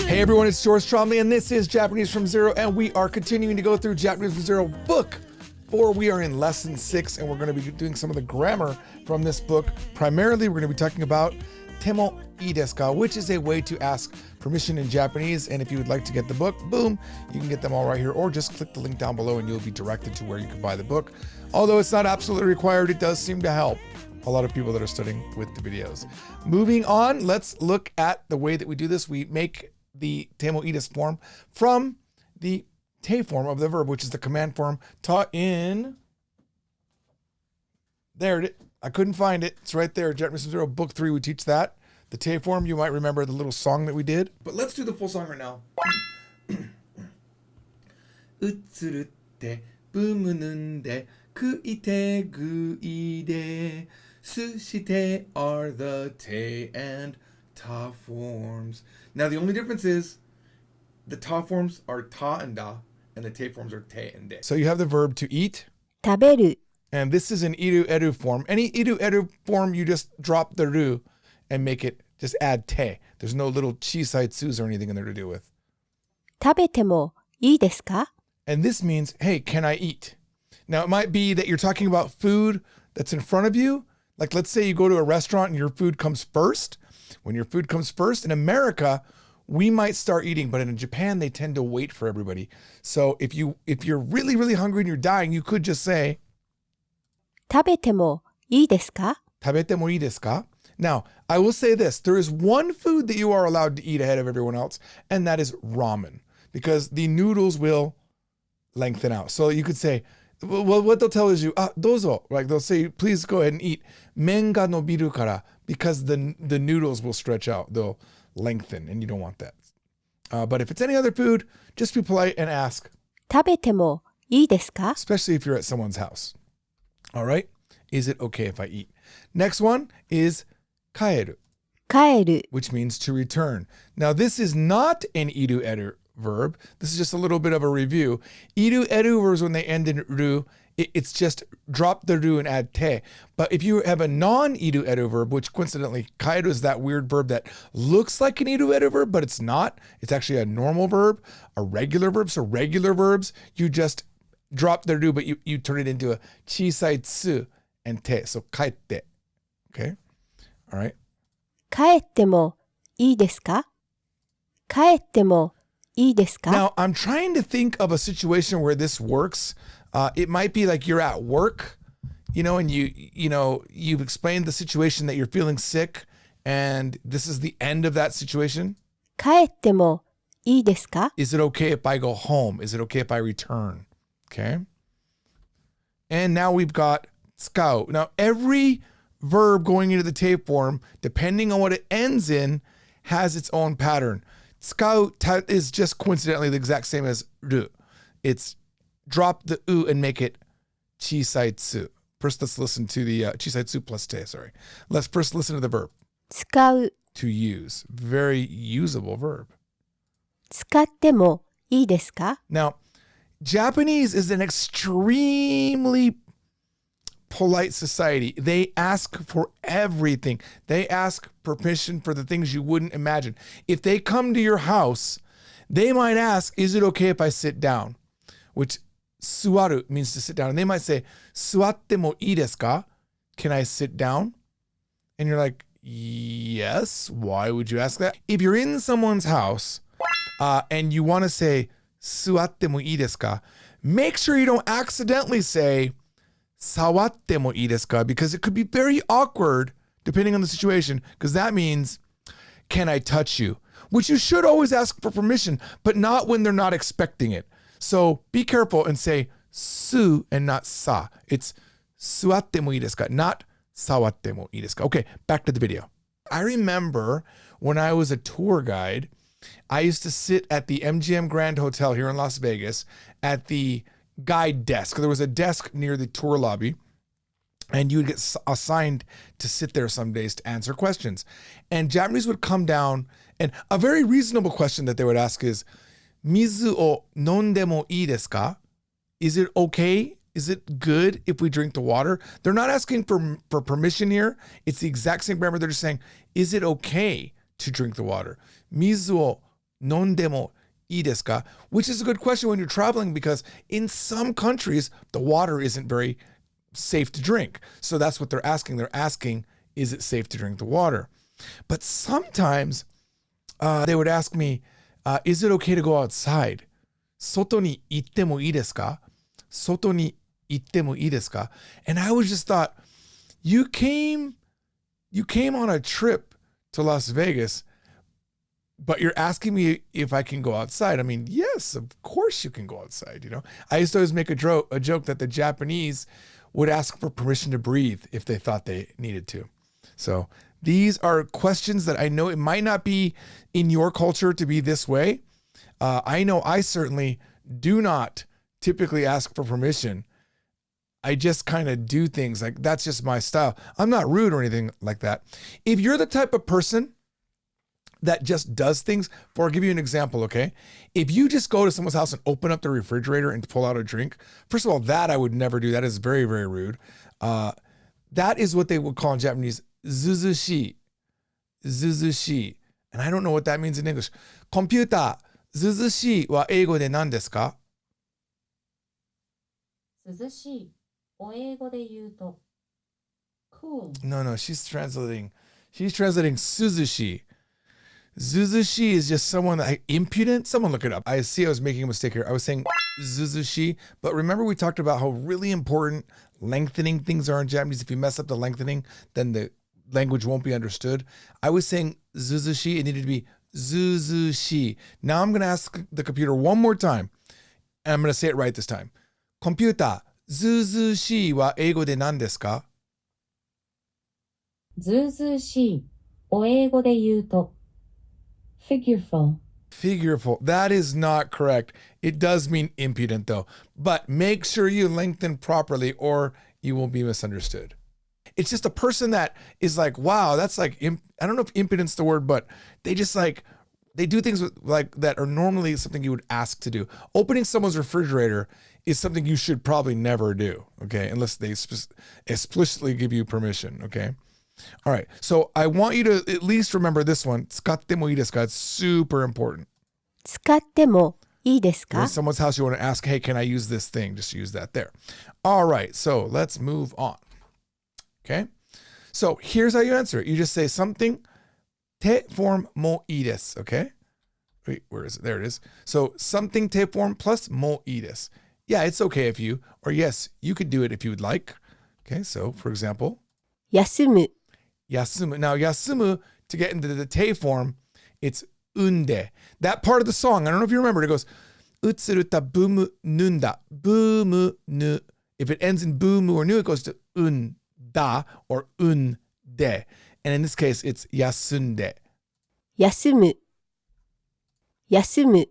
Hey everyone, it's George Tromley, and this is Japanese from Zero, and we are continuing to go through Japanese from Zero book 4. We are in lesson 6, and we're going to be doing some of the grammar from this book. Primarily, we're going to be talking about "ってもいいですか," which is a way to ask permission in Japanese. And if you would like to get the book, boom, you can get them all right here, or just click the link down below and you'll be directed to where you can buy the book. Although it's not absolutely required, it does seem to help a lot of people that are studying with the videos. Moving on, let's look at the way that we do this. We make the "ってもいいです" form from the te form of the verb, which is the command form taught in, there it is. I couldn't find it. It's right there. Japanese from Zero, book 3, we teach that. The te form, you might remember the little song that we did. But let's do the full song right now. うつるってブムぬんで食いてぐいですして are the te and ta forms. Now the only difference is the ta forms are ta and da, and the te forms are te and de. So you have the verb to eat. 食べる And this is an iru eru form. Any iru eru form, you just drop the ru and make it, just add te. There's no little chisaitsus or anything in there to do with. 食べてもいいですか And this means, hey, can I eat? Now it might be that you're talking about food that's in front of you. Like let's say you go to a restaurant and your food comes first. When your food comes first, in America, we might start eating, but in Japan, they tend to wait for everybody. So if you're really, really hungry and you're dying, you could just say, 食べてもいいですか食べてもいいですか? Now, I will say this. There is one food that you are allowed to eat ahead of everyone else, and that is ramen, because the noodles will lengthen out. So you could say, well, what they'll tell is you, dozo, like they'll say, please go ahead and eat. Men ga nobiru kara, because the noodles will stretch out. They'll lengthen, and you don't want that. But if it's any other food, just be polite and ask. 食べてもいいですか Especially if you're at someone's house. All right? Is it okay if I eat? Next one is kakeru, 帰る which means to return. Now, this is not an iru eru verb. This is just a little bit of a review. Iru eru verbs, when they end in ru, it's just drop the ru and add te. But if you have a non-iru eru verb, which coincidentally, kakeru is that weird verb that looks like an iru eru verb, but it's not. It's actually a normal verb, a regular verb. So regular verbs, you just drop the ru, but you turn it into a chisaitsu and te. So kaette. Okay? All right? 帰ってもいいですか帰ってもいいですか Now, I'm trying to think of a situation where this works. It might be like you're at work, and you've explained the situation that you're feeling sick, and this is the end of that situation. 帰ってもいいですか Is it okay if I go home? Is it okay if I return? Okay. And now we've got tsukau. Now, every verb going into the te form, depending on what it ends in, has its own pattern. Tsukau is just coincidentally the exact same as ru. It's drop the u and make it chisaitsu. First, let's listen to the chisaitsu plus te, sorry. Let's first listen to the verb. 使う To use. Very usable verb. 使ってもいいですか Now, Japanese is an extremely polite society. They ask for everything. They ask permission for the things you wouldn't imagine. If they come to your house, they might ask, is it okay if I sit down? Which suwaru means to sit down. And they might say, suwatte mo ii desu ka? Can I sit down? And you're like, yes. Why would you ask that? If you're in someone's house and you want to say, suwatte mo ii desu ka? Make sure you don't accidentally say, sawatte mo ii desu ka? Because it could be very awkward depending on the situation, because that means, can I touch you? Which you should always ask for permission, but not when they're not expecting it. So be careful and say su and not sa. It's suwatte mo ii desu ka, not sawatte mo ii desu ka. Okay, back to the video. I remember when I was a tour guide, I used to sit at the MGM Grand Hotel here in Las Vegas at the guide desk. There was a desk near the tour lobby, and you would get assigned to sit there some days to answer questions. And Japanese would come down, and a very reasonable question that they would ask is, mizu o nonde mo ii desu ka? Is it okay is it good if we drink the water? They're not asking for permission here. It's the exact same grammar. They're just saying, is it okay to drink the water? Mizu o nondemo ii desu ka? Which is a good question when you're traveling because in some countries, the water isn't very safe to drink. So that's what they're asking. They're asking, is it safe to drink the water? But sometimes they would ask me, is it okay to go outside? 外に行ってもいいですか? 外に行ってもいいですか? And I always just thought, you came on a trip to Las Vegas, but you're asking me if I can go outside. I mean, yes, of course you can go outside, you know. I used to always make a joke that the Japanese would ask for permission to breathe if they thought they needed to. So these are questions that I know it might not be in your culture to be this way. I know I certainly do not typically ask for permission. I just kind of do things like that's just my style. I'm not rude or anything like that. If you're the type of person that just does things, I'll give you an example, okay? If you just go to someone's house and open up the refrigerator and pull out a drink, first of all, that I would never do. That is very, very rude. That is what they would call in Japanese zuzushi. Zuzushi. And I don't know what that means in English. Computer, zuzushi は英語で何ですか? 涼しいを英語で言うと cool. No, she's translating suzushi. Zuzushi is just someone that impudent. Someone look it up. I see I was making a mistake here. I was saying zuzushi, but remember we talked about how really important lengthening things are in Japanese. If you mess up the lengthening, then the language won't be understood. I was saying zuzushi. It needed to be zuzushi. Now I'm going to ask the computer one more time, and I'm going to say it right this time. Computer, zuzushi は英語で何ですか? ずうずうしいを英語で言うと figureful. Figureful. That is not correct. It does mean impudent though. But make sure you lengthen properly or you will be misunderstood. It's just a person that is like, wow, that's like, I don't know if impudent's the word, but they just like, they do things like that are normally something you would ask to do. Opening someone's refrigerator is something you should probably never do, okay? Unless they explicitly give you permission, okay? All right, so I want you to at least remember this one. 使ってもいいですか? It's super important. 使ってもいいです You're か? in someone's house, you want to ask, hey, can I use this thing? Just use that there. All right, so let's move on. Okay? So here's how you answer it. You just say something, te form mo ii desu, okay? Wait, where is it? There it is. So something te form plus mo ii desu. Yeah, it's okay if you, or yes, you could do it if you would like. Okay, so for example, 休む yasumu. Now, yasumu, to get into the te form, it's unde. That part of the song, I don't know if you remember, it goes, utsuruta bumu nunda, bumu nu. If it ends in bumu or nu, it goes to unda or unde. And in this case, it's yasunde. 休む休む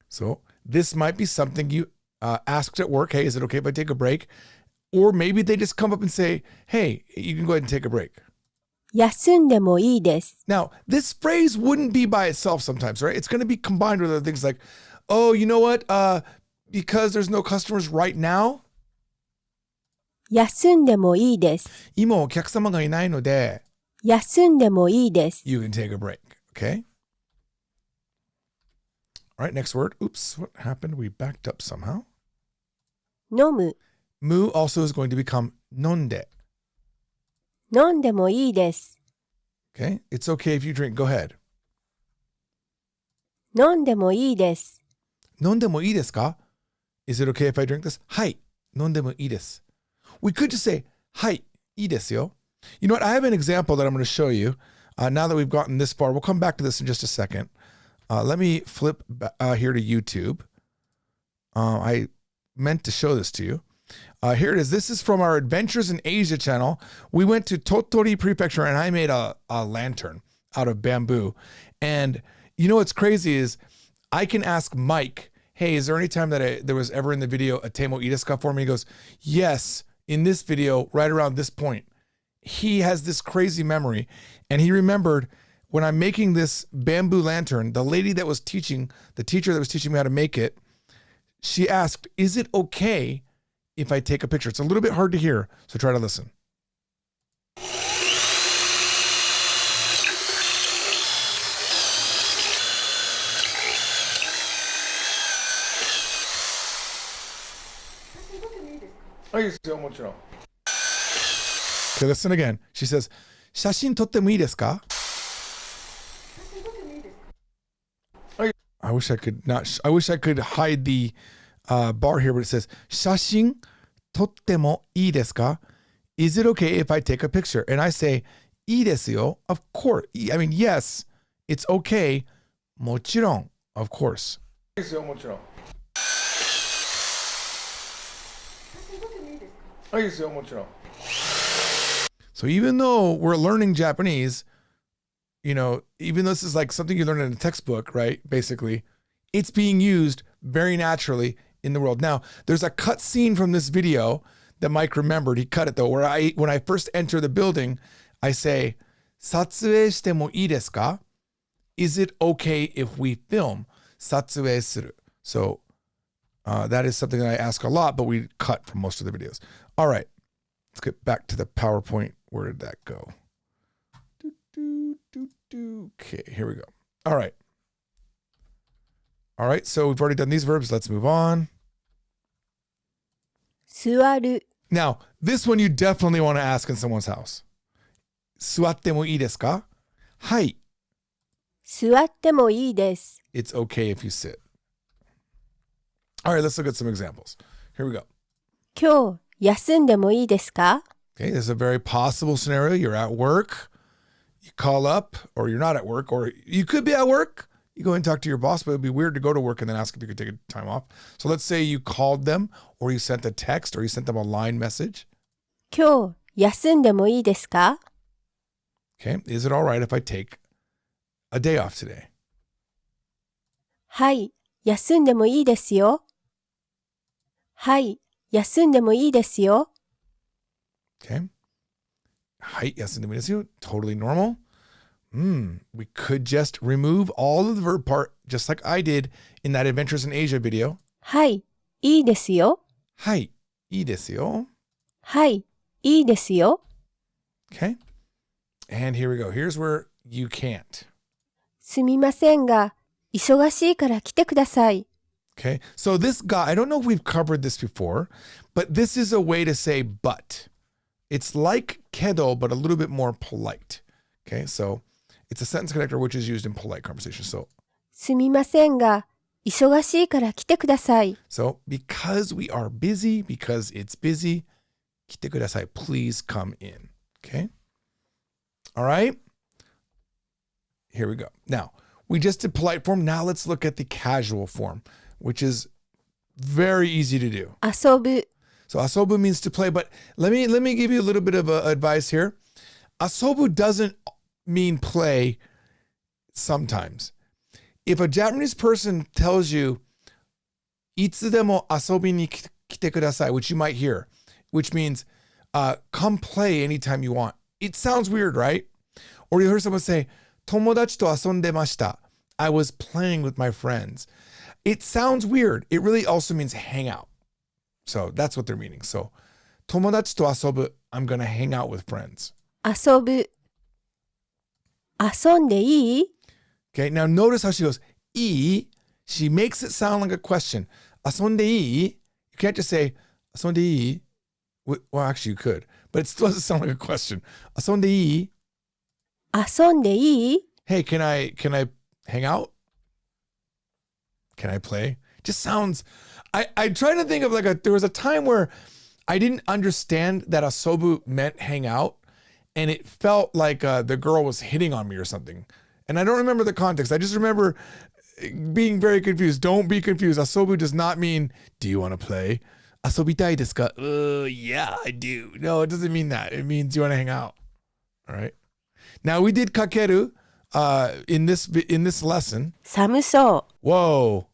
So this might be something you asked at work. Hey, is it okay if I take a break? Or maybe they just come up and say, hey, you can go ahead and take a break. 休んでもいいです Now, this phrase wouldn't be by itself sometimes, right? It's going to be combined with other things like, oh, you know what? Because there's no customers right now, 休んでもいいです 今お客様がいないので、休んでもいいです you can take a break, okay? All right, next word. Oops, what happened? We backed up somehow. 飲む Mu also is going to become nonde, 飲んでもいいです okay? It's okay if you drink. Go ahead. 飲んでもいいです 飲んでもいいですか? Is it okay if I drink this? はい、飲んでもいいです. We could just say, はい、いいですよ. You know what? I have an example that I'm going to show you. Now that we've gotten this far, we'll come back to this in just a second. Let me flip here to YouTube. I meant to show this to you. Here it is. This is from our Adventures in Asia channel. We went to Tottori Prefecture and I made a lantern out of bamboo. And you know what's crazy is I can ask Mike, hey, is there any time that there was ever in the video a te mo ii desu ka for me? He goes, yes, in this video, right around this point. He has this crazy memory. And he remembered when I'm making this bamboo lantern, the lady that was teaching, the teacher that was teaching me how to make it, she asked, is it okay if I take a picture? It's a little bit hard to hear, so try to listen. Okay, listen again. She says, 写真撮ってもいいですか? I wish I could not. I wish I could hide the bar here, but it says 写真撮ってもいいですか? Is it okay if I take a picture? And I say いいですよ. Of course. I mean, yes, it's okay. もちろん. Of course. いいですよ、もちろん. いいですよ、もちろん. So even though we're learning Japanese, you know, even though this is like something you learn in a textbook, right? Basically, it's being used very naturally in the world. Now, there's a cut scene from this video that Mike remembered. He cut it though, where when I first enter the building, I say, 撮影してもいいですか? Is it okay if we film? 撮影する. So that is something that I ask a lot, but we cut from most of the videos. All right, let's get back to the PowerPoint. Where did that go? Okay, here we go. All right. All right, so we've already done these verbs. Let's move on. 座る Now, this one you definitely want to ask in someone's house. 座ってもいいですか? はい。座ってもいいです It's okay if you sit. All right, let's look at some examples. Here we go. 今日休んでもいいですか Okay, this is a very possible scenario. You're at work. You call up, or you're not at work, or you could be at work. You go and talk to your boss, but it'd be weird to go to work and then ask if you could take a time off. So let's say you called them, or you sent a text, or you sent them a line message. 今日休んでもいいですか Okay, is it all right if I take a day off today? はい休んでもいいですよはい休んでもいいですよ Okay. はい、休んでもいいですよ. Totally normal. We could just remove all of the verb part, just like I did in that Adventures in Asia video. はいいいですよはい、いいですよ. はいいいですよ Okay. And here we go. Here's where you can't. すみませんが忙しいから来てください Okay. So this guy, I don't know if we've covered this before, but this is a way to say but. It's like kedo, but a little bit more polite. Okay. So it's a sentence connector which is used in polite conversation. So すみませんが忙しいから来てください So because we are busy, because it's busy, 来てください. Please come in. Okay. All right. Here we go. Now, we just did polite form. Now let's look at the casual form, which is very easy to do. 遊ぶ So asobu means to play, but let me give you a little bit of advice here. Asobu doesn't mean play sometimes. If a Japanese person tells you いつでも遊びに来てください, which you might hear, which means come play anytime you want. It sounds weird, right? Or you hear someone say 友達と遊んでました. I was playing with my friends. It sounds weird. It really also means hang out. So that's what they're meaning. So 友達と遊ぶ, I'm going to hang out with friends. 遊ぶ遊んでいい Okay, now notice how she goes, いい? She makes it sound like a question. 遊んでいい? You can't just say, 遊んでいい? Well, actually you could, but it still doesn't sound like a question. 遊んでいい? 遊んでいい Hey, can I hang out? Can I play? Just sounds, I try to think of there was a time where I didn't understand that asobu meant hang out, and it felt like the girl was hitting on me or something. And I don't remember the context. I just remember being very confused. Don't be confused. Asobu does not mean, do you want to play? Asobitai desu ka? Yeah, I do. No, it doesn't mean that. It means you want to hang out. All right. Now we did kakeru in this lesson. 寒そう Whoa.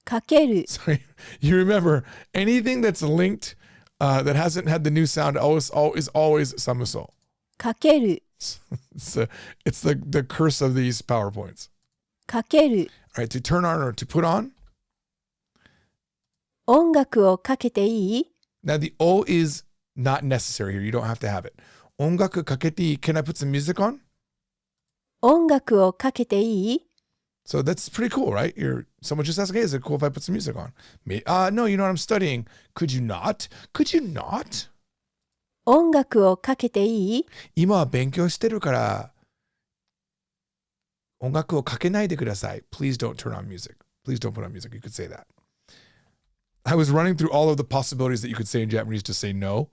かける Sorry. You remember anything that's linked that hasn't had the new sound is always samuso. かける It's the curse of these PowerPoints. かける All right, to turn on or to put on. 音楽をかけていい Now the O is not necessary here. You don't have to have it. 音楽かけていい? Can I put some music on? 音楽をかけていい? So that's pretty cool, right? Someone just asked, hey, is it cool if I put some music on? No, you know what, I'm studying. Could you not? Could you not? 音楽をかけていい? 今は勉強してるから、音楽をかけないでください. Please don't turn on music. Please don't put on music. You could say that. I was running through all of the possibilities that you could say in Japanese to say no.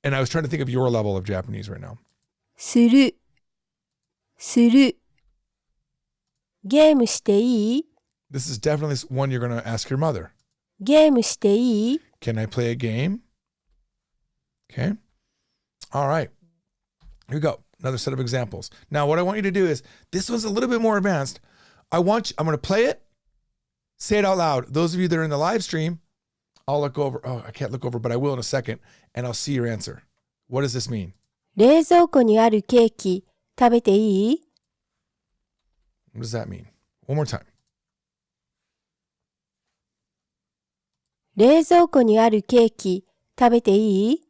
And I was trying to think of your level of Japanese right now. する。する。ゲームしていい? This is definitely one you're going to ask your mother. ゲームしていい? Can I play a game? Okay. All right. Here we go. Another set of examples. Now, what I want you to do is, this one's a little bit more advanced. I'm going to play it. Say it out loud. Those of you that are in the live stream, I'll look over. Oh, I can't look over, but I will in a second. And I'll see your answer. What does this mean? 冷蔵庫にあるケーキ食べていい? What does that mean? One more time. 冷蔵庫にあるケーキ食べていい?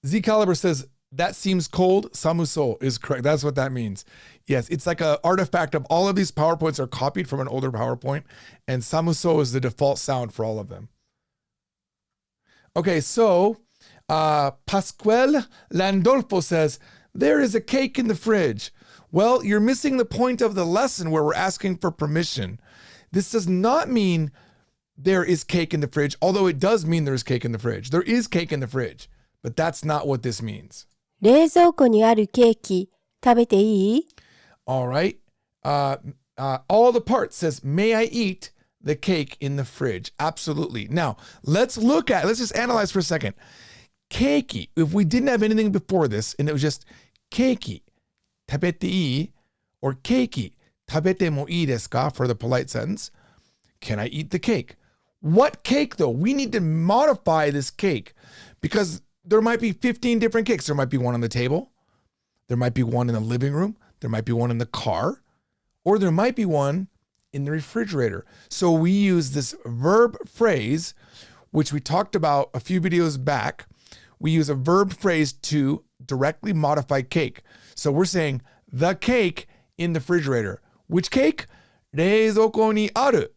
Z Caliber says, that seems cold. Samuso is correct. That's what that means. Yes, it's like an artifact of all of these PowerPoints are copied from an older PowerPoint, and Samuso is the default sound for all of them. Okay, so Pascual Landolfo says, there is a cake in the fridge. Well, you're missing the point of the lesson where we're asking for permission. This does not mean there is cake in the fridge, although it does mean there's cake in the fridge. There is cake in the fridge, but that's not what this means. 冷蔵庫にあるケーキ食べていい? All right. All the parts says, may I eat the cake in the fridge? Absolutely. Now, let's just analyze for a second. Keiki, if we didn't have anything before this, and it was just keiki, 食べていい? Or keiki, 食べてもいいですか? For the polite sentence. Can I eat the cake? What cake, though? We need to modify this cake because there might be 15 different cakes. There might be one on the table. There might be one in the living room. There might be one in the car. Or there might be one in the refrigerator. So we use this verb phrase, which we talked about a few videos back. We use a verb phrase to directly modify cake. So we're saying the cake in the refrigerator. Which cake? 冷蔵庫にある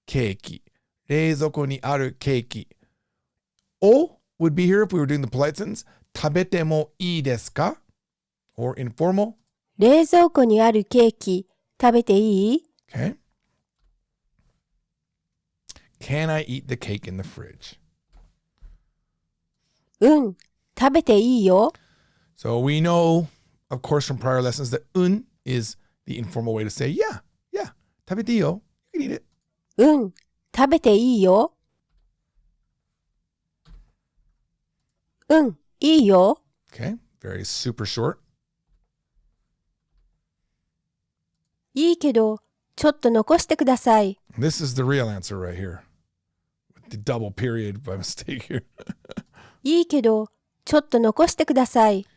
ケーキ。冷蔵庫にあるケーキ。O would be here if we were doing the polite sentence. 食べてもいいですか? Or informal. 冷蔵庫にあるケーキ食べていい? Okay. Can I eat the cake in the fridge? うん、食べていいよ. So we know, of course, from prior lessons that is the informal way to say, yeah, 食べていいよ. You can eat it. うん、食べていいよ. うん、いいよ. Okay, very super short. いいけど、ちょっと残してください. This is the real answer right here. With the double period by mistake here. いいけど、ちょっと残してください.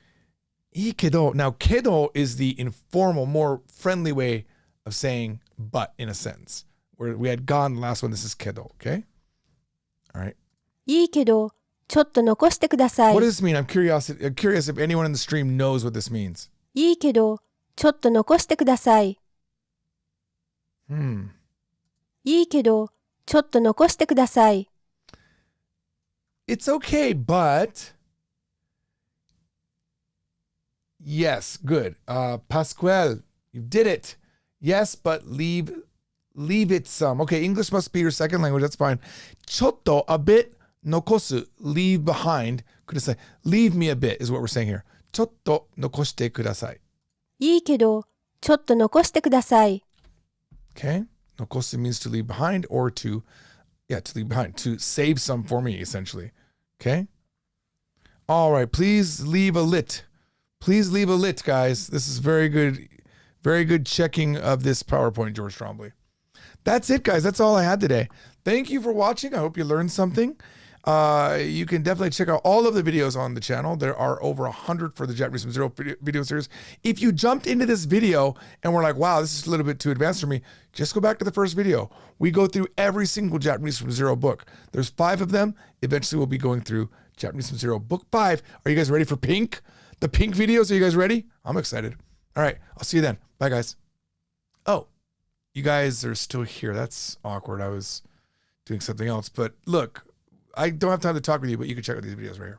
いいけど. Now, kedo is the informal, more friendly way of saying but in a sentence. Where we had gone the last one, this is kedo, okay? All right. いいけど、ちょっと残してください. What does this mean? I'm curious if anyone in the stream knows what this means. いいけど、ちょっと残してください. いいけど、ちょっと残してください. It's okay, but... Yes, good. Pascual, you did it. Yes, but leave it some. Okay, English must be your second language. That's fine. ちょっと a bit 残す leave behind. Could I say leave me a bit is what we're saying here. ちょっと残してください. いいけど、ちょっと残してください. Okay. 残す means to leave behind or to leave behind, to save some for me, essentially. Okay. All right. Please leave a lit. Please leave a lit, guys. This is very good checking of this PowerPoint, George Trombley. That's it, guys. That's all I had today. Thank you for watching. I hope you learned something. You can definitely check out all of the videos on the channel. There are over 100 for the Japanese from Zero video series. If you jumped into this video and were like, wow, this is a little bit too advanced for me, just go back to the first video. We go through every single Japanese from Zero book. There's 5 of them. Eventually, we'll be going through Japanese from Zero book 5. Are you guys ready for pink? The pink videos, are you guys ready? I'm excited. All right, I'll see you then. Bye, guys. Oh, you guys are still here. That's awkward. I was doing something else. But look, I don't have time to talk with you, but you can check out these videos right here.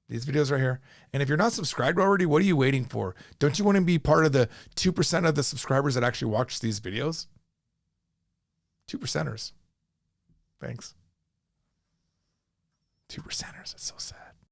These videos right here. And if you're not subscribed already, what are you waiting for? Don't you want to be part of the 2% of the subscribers that actually watch these videos? 2%ers. Thanks. 2%ers. It's so sad.